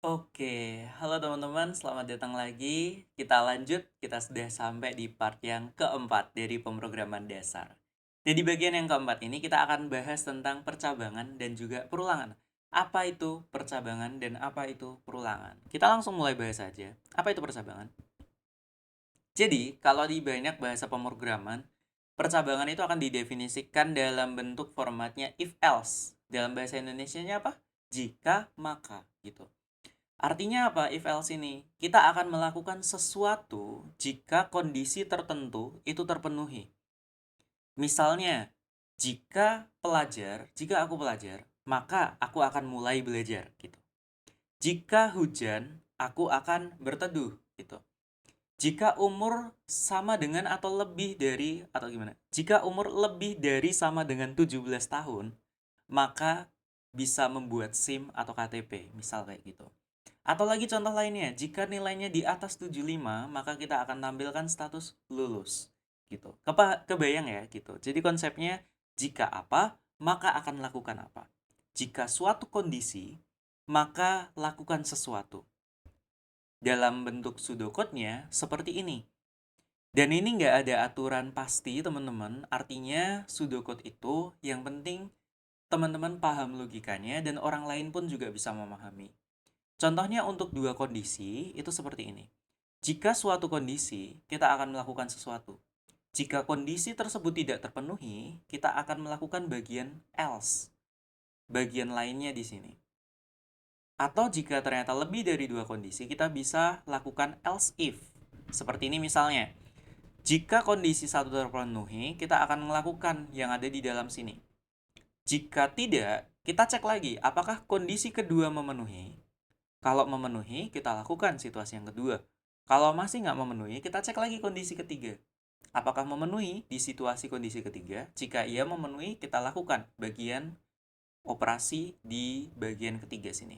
Oke, halo teman-teman, selamat datang lagi. Kita lanjut, kita sudah sampai di part yang keempat dari pemrograman dasar. Dan di bagian yang keempat ini kita akan bahas tentang percabangan dan juga perulangan. Apa itu percabangan dan apa itu perulangan? Kita langsung mulai bahas saja. Apa itu percabangan? Jadi, kalau di banyak bahasa pemrograman, percabangan itu akan didefinisikan dalam bentuk formatnya if else. Dalam bahasa Indonesianya apa? Jika, maka gitu. Artinya apa if else ini? Kita akan melakukan sesuatu jika kondisi tertentu itu terpenuhi. Misalnya, jika aku pelajar, maka aku akan mulai belajar gitu. Jika hujan, aku akan berteduh gitu. Jika umur sama dengan atau lebih dari atau gimana? Jika umur lebih dari sama dengan 17 tahun, maka bisa membuat SIM atau KTP, misal kayak gitu. Atau lagi contoh lainnya, jika nilainya di atas 75, maka kita akan tampilkan status lulus. Gitu. Kebayang ya gitu. Jadi konsepnya jika apa, maka akan lakukan apa. Jika suatu kondisi, maka lakukan sesuatu. Dalam bentuk pseudocode-nya seperti ini. Dan ini nggak ada aturan pasti teman-teman, artinya pseudocode itu yang penting teman-teman paham logikanya dan orang lain pun juga bisa memahami. Contohnya untuk dua kondisi itu seperti ini. Jika suatu kondisi, kita akan melakukan sesuatu. Jika kondisi tersebut tidak terpenuhi, kita akan melakukan bagian else. Bagian lainnya di sini. Atau jika ternyata lebih dari dua kondisi, kita bisa lakukan else if. Seperti ini misalnya. Jika kondisi satu terpenuhi, kita akan melakukan yang ada di dalam sini. Jika tidak, kita cek lagi apakah kondisi kedua memenuhi. Kalau memenuhi, kita lakukan situasi yang kedua. Kalau masih nggak memenuhi, kita cek lagi kondisi ketiga. Apakah memenuhi di situasi kondisi ketiga? Jika ia memenuhi, kita lakukan bagian operasi di bagian ketiga sini.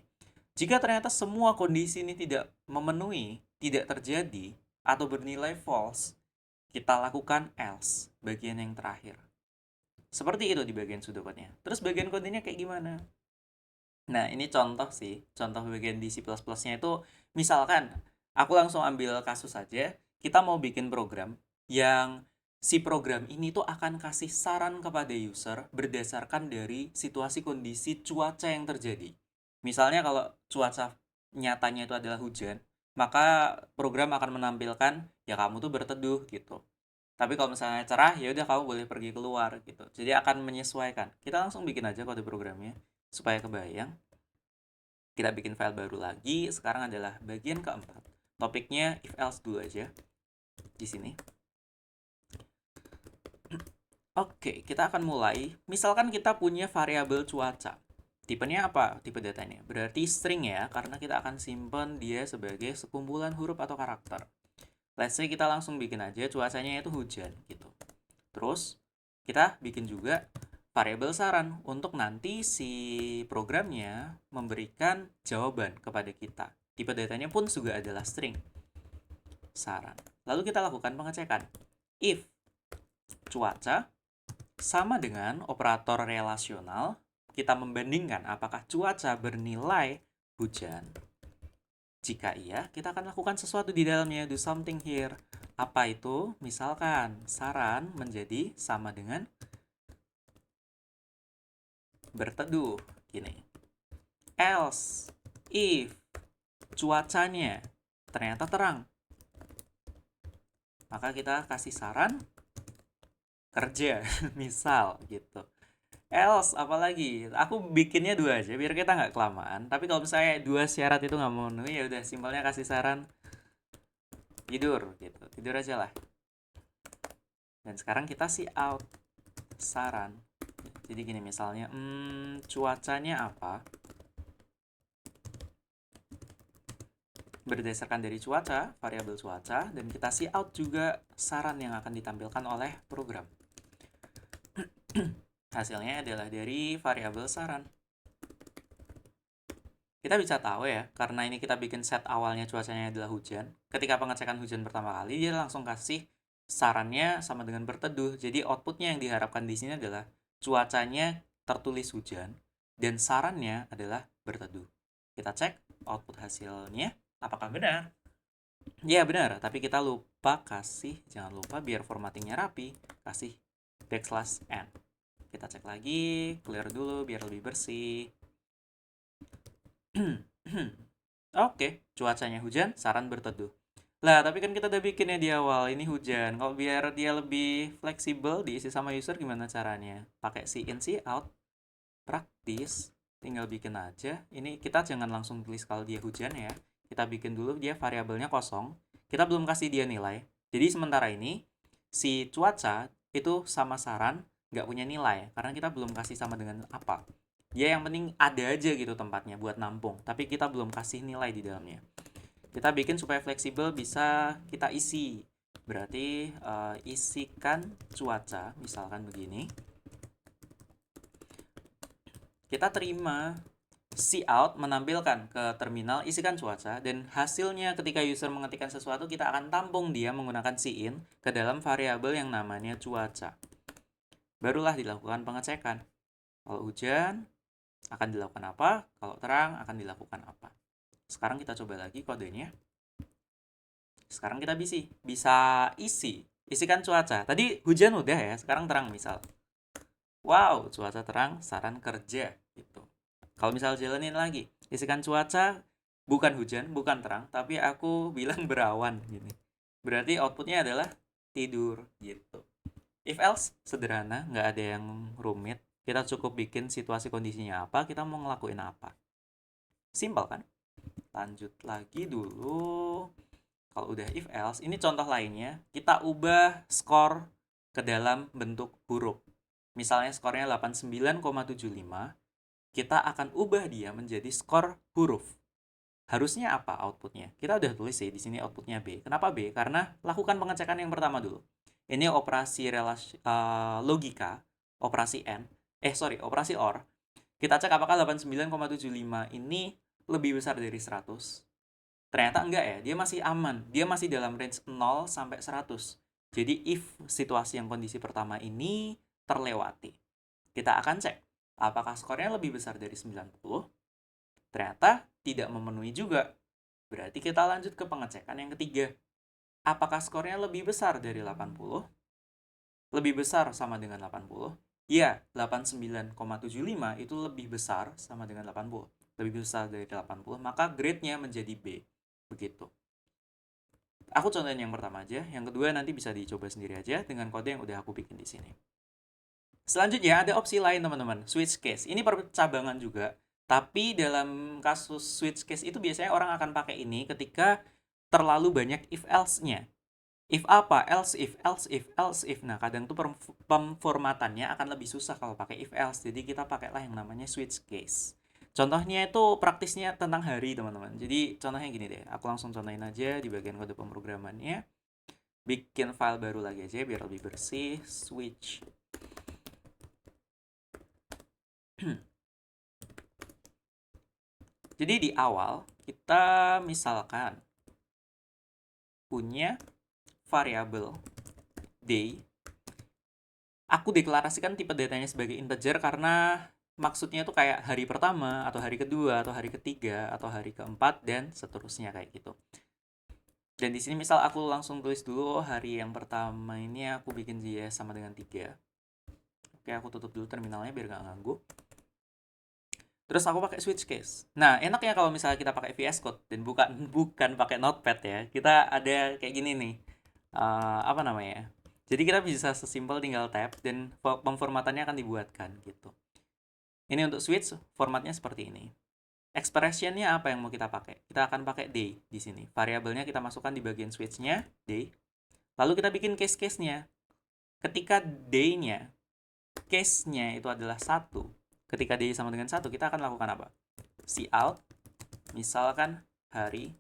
Jika ternyata semua kondisi ini tidak memenuhi, tidak terjadi, atau bernilai false, kita lakukan else, bagian yang terakhir. Seperti itu di bagian pseudocode-nya. Terus bagian kodenya kayak gimana? Nah, ini contoh sih. Contoh bagian di C++-nya itu, misalkan, aku langsung ambil kasus saja, kita mau bikin program yang si program ini tuh akan kasih saran kepada user berdasarkan dari situasi kondisi cuaca yang terjadi. Misalnya kalau cuaca nyatanya itu adalah hujan, maka program akan menampilkan, ya kamu tuh berteduh gitu. Tapi kalau misalnya cerah, ya udah kamu boleh pergi keluar gitu. Jadi akan menyesuaikan. Kita langsung bikin aja kode programnya supaya kebayang. Kita bikin file baru lagi. Sekarang adalah bagian keempat. Topiknya if else dulu aja di sini. Oke, kita akan mulai. Misalkan kita punya variabel cuaca. Tipenya apa? Tipe datanya. Berarti string ya, karena kita akan simpan dia sebagai sekumpulan huruf atau karakter. Let's say kita langsung bikin aja cuacanya itu hujan gitu. Terus kita bikin juga variabel saran untuk nanti si programnya memberikan jawaban kepada kita. Tipe datanya pun juga adalah string saran. Lalu kita lakukan pengecekan. If cuaca sama dengan operator relasional, kita membandingkan apakah cuaca bernilai hujan. Jika iya, kita akan lakukan sesuatu di dalamnya, do something here. Apa itu? Misalkan, saran menjadi sama dengan berteduh. Gini. Else, if cuacanya ternyata terang, maka kita kasih saran kerja, misal gitu. Else, apalagi? Aku bikinnya dua aja, biar kita nggak kelamaan. Tapi kalau misalnya dua syarat itu nggak memenuhi, ya udah simpelnya kasih saran tidur, gitu. Tidur aja lah. Dan sekarang kita see out saran. Jadi gini misalnya, cuacanya apa? Berdasarkan dari cuaca, variabel cuaca, dan kita see out juga saran yang akan ditampilkan oleh program. Hasilnya adalah dari variabel saran. Kita bisa tahu ya, karena ini kita bikin set awalnya cuacanya adalah hujan. Ketika pengecekan hujan pertama kali, dia langsung kasih sarannya sama dengan berteduh. Jadi outputnya yang diharapkan di sini adalah cuacanya tertulis hujan, dan sarannya adalah berteduh. Kita cek output hasilnya apakah benar. Ya benar, tapi kita lupa kasih, jangan lupa biar formattingnya rapi, kasih \n. Kita cek lagi, clear dulu biar lebih bersih. Oke, cuacanya hujan, saran berteduh. Lah, tapi kan kita udah bikinnya di awal, ini hujan. Kalau biar dia lebih fleksibel diisi sama user gimana caranya? Pakai si in, si out, praktis, tinggal bikin aja. Ini kita jangan langsung tulis kalau dia hujan ya. Kita bikin dulu dia variabelnya kosong. Kita belum kasih dia nilai. Jadi sementara ini, si cuaca itu sama saran nggak punya nilai. Karena kita belum kasih sama dengan apa. Ya yang penting ada aja gitu tempatnya buat nampung. Tapi kita belum kasih nilai di dalamnya. Kita bikin supaya fleksibel bisa kita isi. Berarti isikan cuaca, misalkan begini. Kita terima cout menampilkan ke terminal isikan cuaca, dan hasilnya ketika user mengetikkan sesuatu kita akan tampung dia menggunakan in ke dalam variabel yang namanya cuaca. Barulah dilakukan pengecekan. Kalau hujan akan dilakukan apa, kalau terang akan dilakukan apa. Sekarang kita coba lagi kodenya. Sekarang kita bisa isikan cuaca. Tadi hujan udah ya, sekarang terang misal. Wow, cuaca terang, saran kerja gitu. Kalau misal jalanin lagi, isikan cuaca bukan hujan, bukan terang, tapi aku bilang berawan gini. Berarti outputnya adalah tidur gitu. If else sederhana, nggak ada yang rumit. Kita cukup bikin situasi kondisinya apa, kita mau ngelakuin apa. Simpel kan? Lanjut lagi dulu. Kalau udah if else, ini contoh lainnya, kita ubah skor ke dalam bentuk huruf. Misalnya skornya 89,75, kita akan ubah dia menjadi skor huruf. Harusnya apa outputnya? Kita udah tulis sih di sini outputnya B. Kenapa B? Karena lakukan pengecekan yang pertama dulu. Ini operasi logika, operasi operasi OR. Kita cek apakah 89,75 ini lebih besar dari 100. Ternyata enggak ya, dia masih aman. Dia masih dalam range 0 sampai 100. Jadi if situasi yang kondisi pertama ini terlewati, kita akan cek apakah skornya lebih besar dari 90. Ternyata tidak memenuhi juga. Berarti kita lanjut ke pengecekan yang ketiga. Apakah skornya lebih besar dari 80? Lebih besar sama dengan 80? Ya, 89,75 itu lebih besar sama dengan 80. Lebih besar dari 80, maka grade-nya menjadi B. Begitu. Aku contohin yang pertama aja, yang kedua nanti bisa dicoba sendiri aja dengan kode yang udah aku bikin di sini. Selanjutnya ada opsi lain teman-teman, switch case. Ini percabangan juga, tapi dalam kasus switch case itu biasanya orang akan pakai ini ketika terlalu banyak if else-nya. If apa? Else if, else if, else if. Nah, kadang tuh pemformatannya akan lebih susah kalau pakai if else. Jadi kita pakailah yang namanya switch case. Contohnya itu praktisnya tentang hari, teman-teman. Jadi contohnya gini deh, aku langsung contohin aja di bagian kode pemrogramannya. Bikin file baru lagi aja biar lebih bersih. Switch. Jadi di awal kita misalkan punya variabel day. Aku deklarasikan tipe datanya sebagai integer karena maksudnya itu kayak hari pertama, atau hari kedua, atau hari ketiga, atau hari keempat, dan seterusnya kayak gitu. Dan di sini misal aku langsung tulis dulu hari yang pertama ini aku bikin dia sama dengan 3. Oke, aku tutup dulu terminalnya biar gak ganggu. Terus aku pakai switch case. Nah, enaknya kalau misalnya kita pakai VS Code dan bukan pakai Notepad ya. Kita ada kayak gini nih. Apa namanya? Jadi kita bisa sesimpel tinggal tab dan pemformatannya akan dibuatkan gitu. Ini untuk switch, formatnya seperti ini. Expression-nya apa yang mau kita pakai? Kita akan pakai day di sini. Variabelnya kita masukkan di bagian switch-nya, day. Lalu kita bikin case-case-nya. Ketika day-nya, case-nya itu adalah 1. Ketika day sama dengan 1, kita akan lakukan apa? Cout, misalkan hari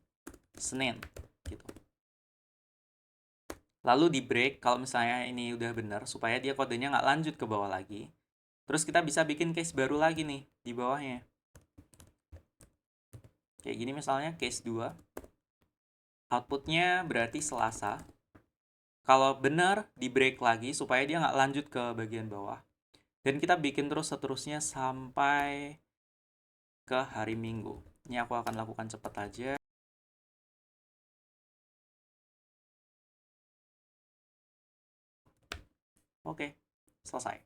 Senin. Gitu. Lalu di break, kalau misalnya ini udah benar, supaya dia kodenya nggak lanjut ke bawah lagi. Terus kita bisa bikin case baru lagi nih, di bawahnya. Kayak gini misalnya, case 2. Outputnya berarti Selasa. Kalau benar, di break lagi, supaya dia nggak lanjut ke bagian bawah. Dan kita bikin terus seterusnya sampai ke hari Minggu. Ini aku akan lakukan cepat aja. Oke, selesai.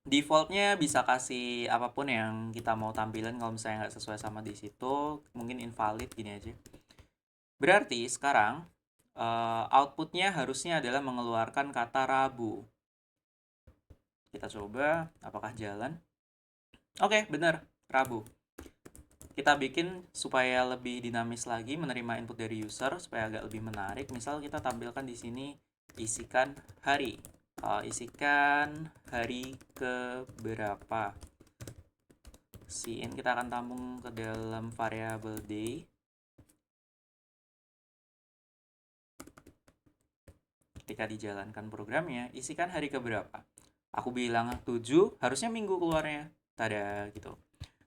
Defaultnya bisa kasih apapun yang kita mau tampilin. Kalau misalnya nggak sesuai sama di situ, mungkin invalid gini aja. Berarti sekarang outputnya harusnya adalah mengeluarkan kata Rabu. Kita coba apakah jalan. Oke, benar, Rabu. Kita bikin supaya lebih dinamis lagi menerima input dari user supaya agak lebih menarik. Misal kita tampilkan di sini isikan hari. Isikan hari ke berapa. Sin kita akan tampung ke dalam variabel day. Ketika dijalankan programnya, isikan hari ke berapa. Aku bilang 7, harusnya minggu keluarnya. Tada gitu.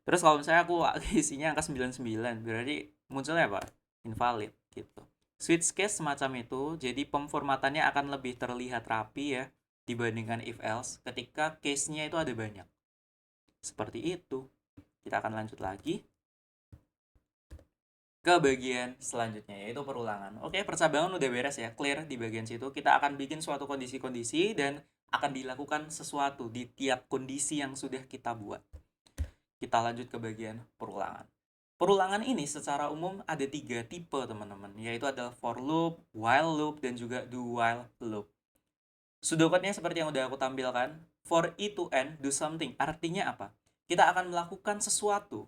Terus kalau misalnya aku isinya angka 99, berarti munculnya apa? Invalid gitu. Switch case semacam itu, jadi pemformatannya akan lebih terlihat rapi ya dibandingkan if else ketika case-nya itu ada banyak. Seperti itu. Kita akan lanjut lagi ke bagian selanjutnya, yaitu perulangan. Oke, percabangan udah beres ya, clear di bagian situ. Kita akan bikin suatu kondisi-kondisi dan akan dilakukan sesuatu di tiap kondisi yang sudah kita buat. Kita lanjut ke bagian perulangan. Perulangan ini secara umum ada 3 tipe teman-teman, yaitu adalah for loop, while loop, dan juga do while loop. Pseudocode-nya seperti yang udah aku tampilkan. For i to n, do something. Artinya apa? Kita akan melakukan sesuatu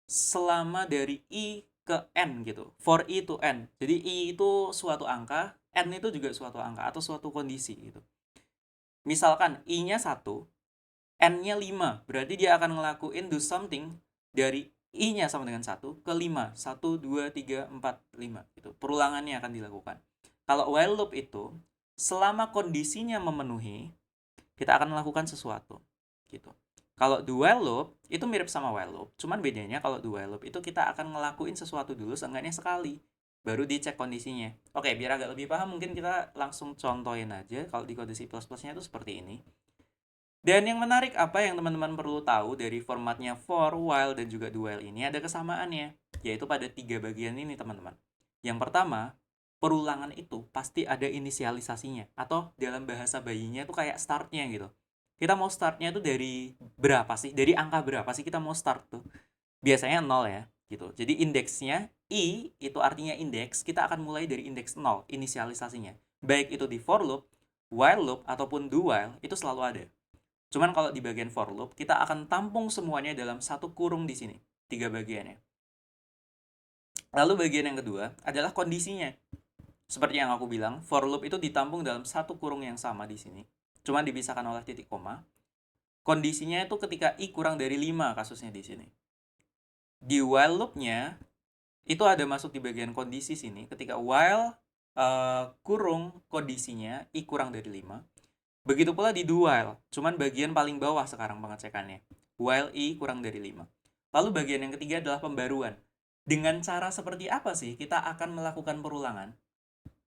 selama dari i ke n gitu. For i to n. Jadi i itu suatu angka, n itu juga suatu angka atau suatu kondisi gitu. Misalkan i-nya 1, n-nya 5. Berarti dia akan ngelakuin do something dari i-nya sama dengan 1 ke 5. 1, 2, 3, 4, 5 gitu. Perulangannya akan dilakukan. Kalau while loop itu selama kondisinya memenuhi, kita akan melakukan sesuatu gitu. Kalau do while loop itu mirip sama while loop, cuman bedanya kalau do while loop itu kita akan ngelakuin sesuatu dulu seenggaknya sekali, baru dicek kondisinya. Oke, biar agak lebih paham mungkin kita langsung contohin aja. Kalau di kode C++-nya itu seperti ini. Dan yang menarik apa yang teman-teman perlu tahu dari formatnya for, while, dan juga do while ini ada kesamaannya, yaitu pada 3 bagian ini teman-teman. Yang pertama, perulangan itu pasti ada inisialisasinya, atau dalam bahasa bayinya itu kayak startnya gitu. Kita mau startnya itu dari berapa sih? Dari angka berapa sih kita mau start tuh? Biasanya 0 ya, gitu. Jadi indeksnya, i itu artinya indeks, kita akan mulai dari indeks 0, inisialisasinya. Baik itu di for loop, while loop, ataupun do while, itu selalu ada. Cuman kalau di bagian for loop, kita akan tampung semuanya dalam satu kurung di sini. 3 bagiannya. Lalu bagian yang kedua adalah kondisinya. Seperti yang aku bilang, for loop itu ditampung dalam satu kurung yang sama di sini. Cuma dipisahkan oleh titik koma. Kondisinya itu ketika i kurang dari 5 kasusnya di sini. Di while loop-nya, itu ada masuk di bagian kondisi sini. Ketika while kurung kondisinya i kurang dari 5. Begitu pula di do while, cuman bagian paling bawah sekarang pengecekannya. While i kurang dari 5. Lalu bagian yang ketiga adalah pembaruan. Dengan cara seperti apa sih kita akan melakukan perulangan?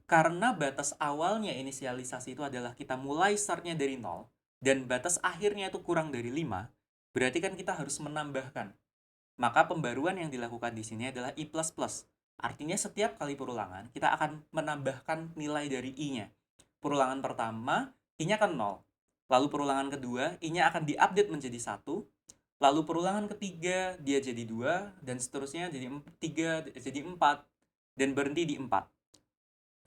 Karena batas awalnya inisialisasi itu adalah kita mulai startnya dari 0 dan batas akhirnya itu kurang dari 5, berarti kan kita harus menambahkan. Maka pembaruan yang dilakukan di sini adalah i++. Artinya setiap kali perulangan kita akan menambahkan nilai dari i-nya. Perulangan pertama i-nya kan 0. Lalu perulangan kedua i-nya akan diupdate menjadi 1. Lalu perulangan ketiga dia jadi 2 dan seterusnya jadi 3 jadi 4 dan berhenti di 4.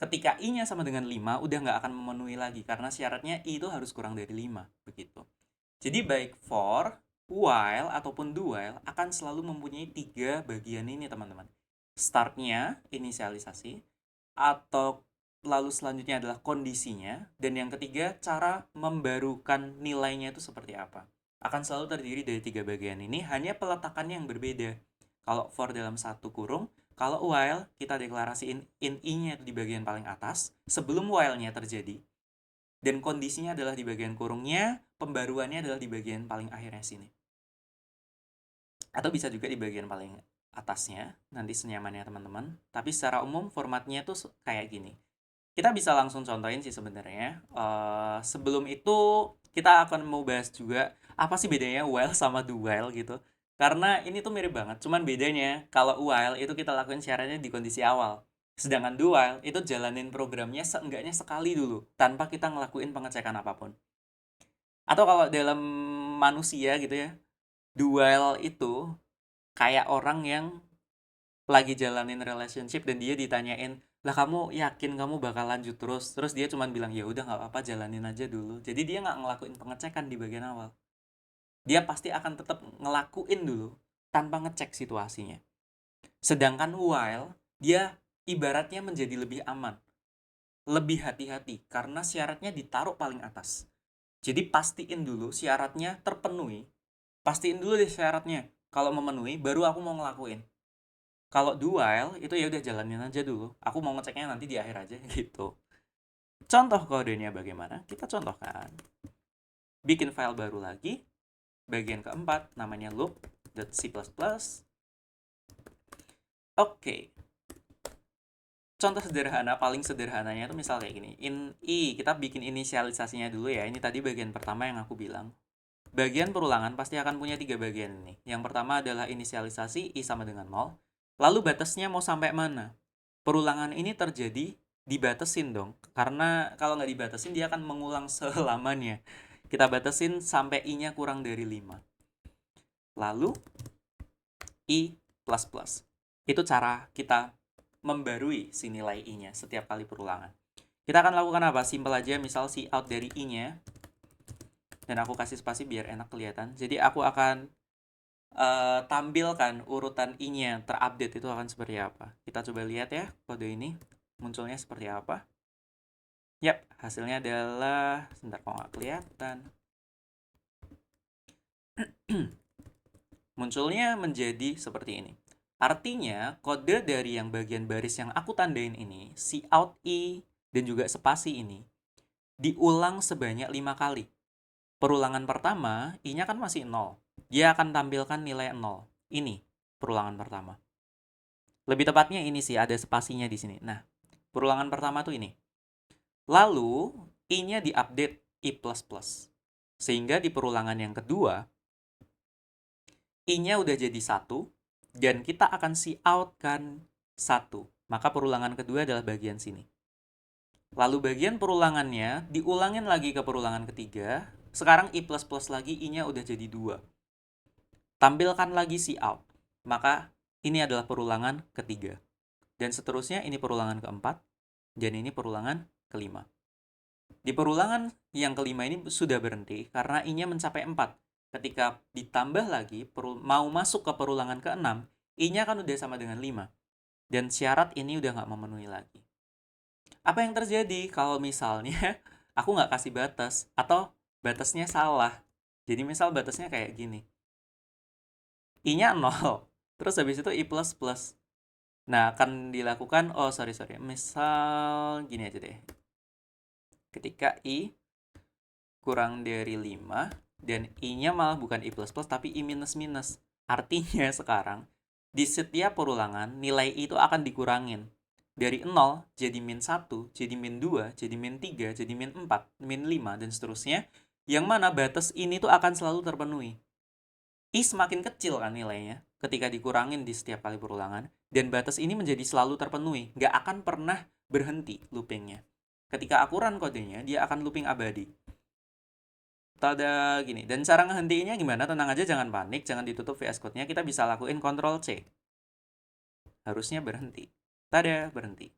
Ketika i-nya sama dengan 5, udah nggak akan memenuhi lagi, karena syaratnya i itu harus kurang dari 5, begitu. Jadi baik for, while, ataupun do while akan selalu mempunyai 3 bagian ini, teman-teman. Startnya, inisialisasi, atau lalu selanjutnya adalah kondisinya, dan yang ketiga, cara membarukan nilainya itu seperti apa. Akan selalu terdiri dari 3 bagian ini, hanya peletakannya yang berbeda. Kalau for dalam satu kurung, kalau while kita deklarasiin in i-nya itu di bagian paling atas sebelum while-nya terjadi. Dan kondisinya adalah di bagian kurungnya, pembaruannya adalah di bagian paling akhirnya sini. Atau bisa juga di bagian paling atasnya, nanti senyamannya teman-teman. Tapi secara umum formatnya tuh kayak gini. Kita bisa langsung contohin sih sebenarnya. Sebelum itu kita akan mau bahas juga apa sih bedanya while sama do while gitu. Karena ini tuh mirip banget, cuman bedanya kalau while itu kita lakuin syaratnya di kondisi awal. Sedangkan do while itu jalanin programnya seenggaknya sekali dulu tanpa kita ngelakuin pengecekan apapun. Atau kalau dalam manusia gitu ya, do while itu kayak orang yang lagi jalanin relationship dan dia ditanyain, lah kamu yakin kamu bakal lanjut terus dia cuman bilang ya udah nggak apa-apa jalanin aja dulu. Jadi dia nggak ngelakuin pengecekan di bagian awal, dia pasti akan tetap ngelakuin dulu tanpa ngecek situasinya. Sedangkan while dia ibaratnya menjadi lebih aman, lebih hati-hati karena syaratnya ditaruh paling atas. Jadi pastiin dulu syaratnya terpenuhi, pastiin dulu deh syaratnya, kalau memenuhi baru aku mau ngelakuin. Kalau do while itu ya udah jalanin aja dulu. Aku mau ngeceknya nanti di akhir aja gitu. Contoh kodenya bagaimana? Kita contohkan. Bikin file baru lagi. Bagian keempat namanya loop.c++. Oke. Contoh sederhana, paling sederhananya itu misal kayak gini. In i, kita bikin inisialisasinya dulu ya. Ini tadi bagian pertama yang aku bilang. Bagian perulangan pasti akan punya 3 bagian ini. Yang pertama adalah inisialisasi i sama dengan 0. Lalu batasnya mau sampai mana? Perulangan ini terjadi dibatasin dong. Karena kalau nggak dibatasin dia akan mengulang selamanya. Kita batasin sampai i-nya kurang dari 5. Lalu i++. Itu cara kita membarui si nilai i-nya setiap kali perulangan. Kita akan lakukan apa? Simpel aja, misal si out dari i-nya. Dan aku kasih spasi biar enak kelihatan. Jadi aku akan tampilkan urutan i-nya terupdate itu akan seperti apa. Kita coba lihat ya kode ini munculnya seperti apa. Yap, hasilnya adalah sebentar kok nggak kelihatan. Munculnya menjadi seperti ini. Artinya kode dari yang bagian baris yang aku tandain ini, si out i dan juga spasi ini diulang sebanyak 5 kali. Perulangan pertama, i-nya kan masih 0. Dia akan tampilkan nilai 0. Ini perulangan pertama. Lebih tepatnya ini sih, ada spasinya di sini. Nah, perulangan pertama tuh ini. Lalu, i-nya diupdate i++. Sehingga di perulangan yang kedua, i-nya udah jadi 1, dan kita akan see out kan 1. Maka perulangan kedua adalah bagian sini. Lalu bagian perulangannya diulangin lagi ke perulangan ketiga. Sekarang i++ lagi, i-nya udah jadi 2. Tampilkan lagi see out. Maka ini adalah perulangan ketiga. Dan seterusnya ini perulangan keempat. Dan ini perulangan kelima. Di perulangan yang kelima ini sudah berhenti karena i-nya mencapai 4. Ketika ditambah lagi, mau masuk ke perulangan ke-6, i-nya kan udah sama dengan 5. Dan syarat ini udah nggak memenuhi lagi. Apa yang terjadi kalau misalnya aku nggak kasih batas atau batasnya salah? Jadi misal batasnya kayak gini. I-nya 0. Terus habis itu i++. Nah, akan dilakukan, sorry. Misal gini aja deh. Ketika i kurang dari 5 dan i-nya malah bukan i++ tapi i minus. Artinya sekarang di setiap perulangan nilai i itu akan dikurangin. Dari 0 jadi min 1, jadi min 2, jadi min 3, jadi min 4, min 5 dan seterusnya. Yang mana batas ini tuh akan selalu terpenuhi. I semakin kecil kan nilainya ketika dikurangin di setiap kali perulangan, dan batas ini menjadi selalu terpenuhi, nggak akan pernah berhenti loopingnya. Ketika aku run kodenya, dia akan looping abadi. Tada gini, dan cara ngehentiinnya gimana? Tenang aja, jangan panik, jangan ditutup VS Code-nya, kita bisa lakuin Ctrl C. Harusnya berhenti. Tada, berhenti.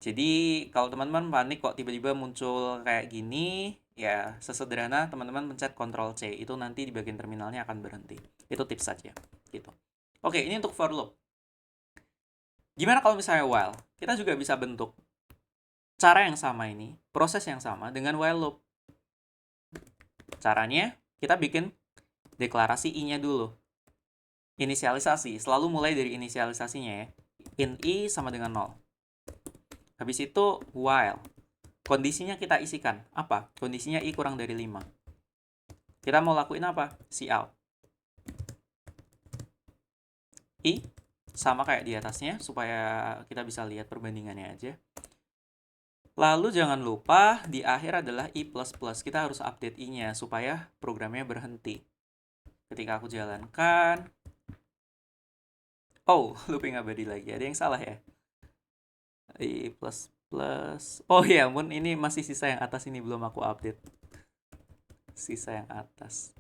Jadi kalau teman-teman panik kok tiba-tiba muncul kayak gini, ya sesederhana teman-teman pencet Ctrl C, itu nanti di bagian terminalnya akan berhenti. Itu tips saja, gitu. Oke, ini untuk for loop. Gimana kalau misalnya while? Kita juga bisa bentuk cara yang sama ini, proses yang sama dengan while loop. Caranya, kita bikin deklarasi i-nya dulu. Inisialisasi, selalu mulai dari inisialisasinya ya. In i sama dengan 0. Habis itu while. Kondisinya kita isikan. Apa? Kondisinya i kurang dari 5. Kita mau lakuin apa? Cout. I sama kayak di atasnya supaya kita bisa lihat perbandingannya aja. Lalu jangan lupa di akhir adalah i++. Kita harus update i-nya supaya programnya berhenti. Ketika aku jalankan, oh, looping abadi lagi. Ada yang salah ya? I plus plus. Oh ya ampun, ini masih sisa yang atas ini belum aku update. Sisa yang atas.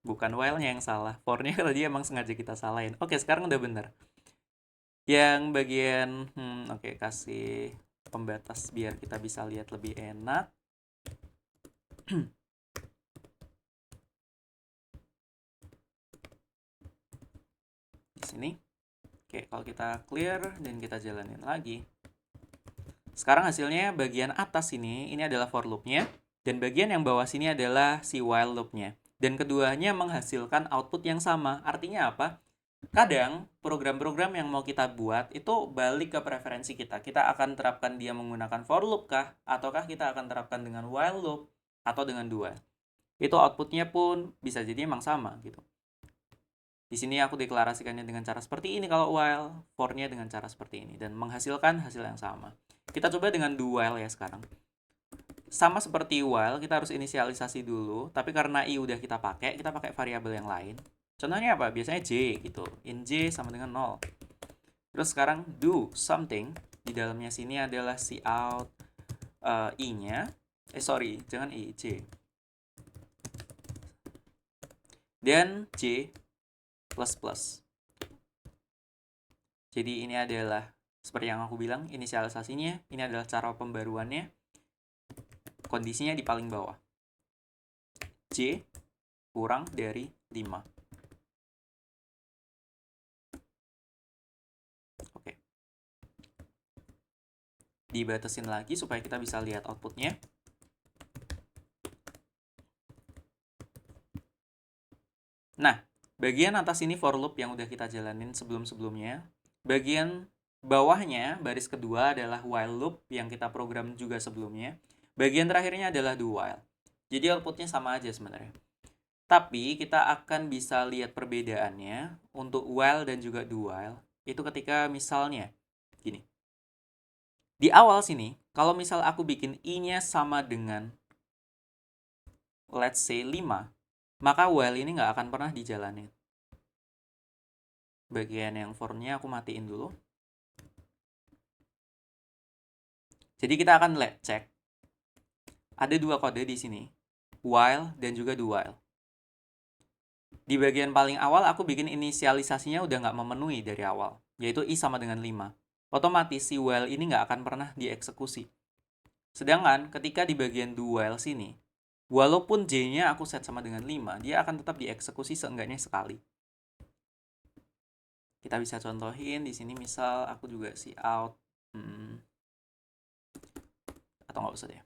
Bukan while-nya yang salah. For-nya tadi emang sengaja kita salahin. Oke, sekarang udah bener. Yang bagian, oke, kasih pembatas biar kita bisa lihat lebih enak. Di sini. Oke, kalau kita clear dan kita jalanin lagi. Sekarang hasilnya bagian atas ini adalah for loop-nya. Dan bagian yang bawah sini adalah si while loop-nya. Dan keduanya menghasilkan output yang sama. Artinya apa? Kadang program-program yang mau kita buat itu balik ke preferensi kita. Kita akan terapkan dia menggunakan for loop kah? Ataukah kita akan terapkan dengan while loop? Atau dengan dua? Itu outputnya pun bisa jadi emang sama gitu. Di sini aku deklarasikannya dengan cara seperti ini kalau while, for-nya dengan cara seperti ini. Dan menghasilkan hasil yang sama. Kita coba dengan do while ya sekarang. Sama seperti while, kita harus inisialisasi dulu. Tapi karena i udah kita pakai variabel yang lain. Contohnya apa? Biasanya j gitu. In j sama dengan 0. Terus sekarang do something. Di dalamnya sini adalah cout i-nya. Jangan i, j. Dan j plus plus. Jadi ini adalah seperti yang aku bilang, inisialisasinya. Ini adalah cara pembaruannya. Kondisinya di paling bawah. J kurang dari 5. Oke. Dibatasin lagi supaya kita bisa lihat outputnya. Nah, bagian atas ini for loop yang udah kita jalanin sebelum-sebelumnya. Bagian bawahnya, baris kedua adalah while loop yang kita program juga sebelumnya. Bagian terakhirnya adalah do while. Jadi outputnya sama aja sebenarnya. Tapi kita akan bisa lihat perbedaannya untuk while dan juga do while. Itu ketika misalnya, gini. Di awal sini, kalau misal aku bikin i-nya sama dengan let's say 5, maka while ini nggak akan pernah dijalanin. Bagian yang for-nya aku matiin dulu. Jadi kita akan cek. Ada dua kode di sini, while dan juga do while. Di bagian paling awal aku bikin inisialisasinya udah nggak memenuhi dari awal, yaitu i sama dengan 5. Otomatis si while ini nggak akan pernah dieksekusi. Sedangkan ketika di bagian do while sini, walaupun j-nya aku set sama dengan 5, dia akan tetap dieksekusi seenggaknya sekali. Kita bisa contohin di sini, misal aku juga cout atau nggak usah deh,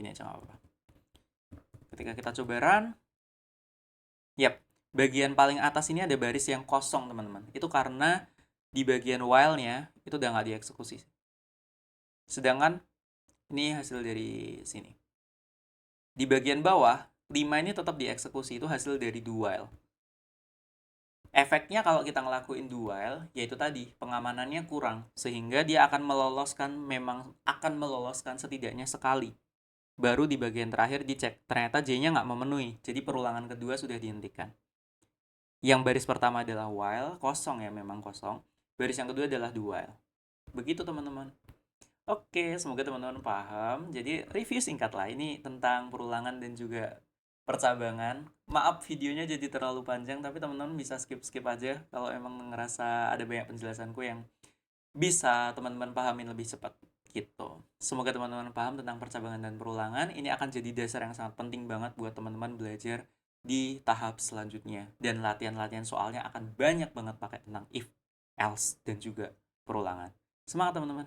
ini aja nggak apa-apa. Ketika kita coba run, bagian paling atas ini ada baris yang kosong teman-teman. Itu karena di bagian while-nya itu udah nggak dieksekusi. Sedangkan ini hasil dari sini. Di bagian bawah 5 ini tetap dieksekusi, itu hasil dari do while. Efeknya kalau kita ngelakuin do while, yaitu tadi pengamanannya kurang, sehingga dia akan meloloskan setidaknya sekali. Baru di bagian terakhir dicek, ternyata j-nya nggak memenuhi, jadi perulangan kedua sudah dihentikan. Yang baris pertama adalah while, kosong ya, memang kosong. Baris yang kedua adalah do while. Begitu teman-teman. Oke, semoga teman-teman paham. Jadi review singkat lah, ini tentang perulangan dan juga percabangan. Maaf videonya jadi terlalu panjang, tapi teman-teman bisa skip-skip aja kalau emang ngerasa ada banyak penjelasanku yang bisa teman-teman pahamin lebih cepat gitu. Semoga teman-teman paham tentang percabangan dan perulangan. Ini akan jadi dasar yang sangat penting banget buat teman-teman belajar di tahap selanjutnya. Dan latihan-latihan soalnya akan banyak banget pakai tentang if, else, dan juga perulangan. Semangat teman-teman!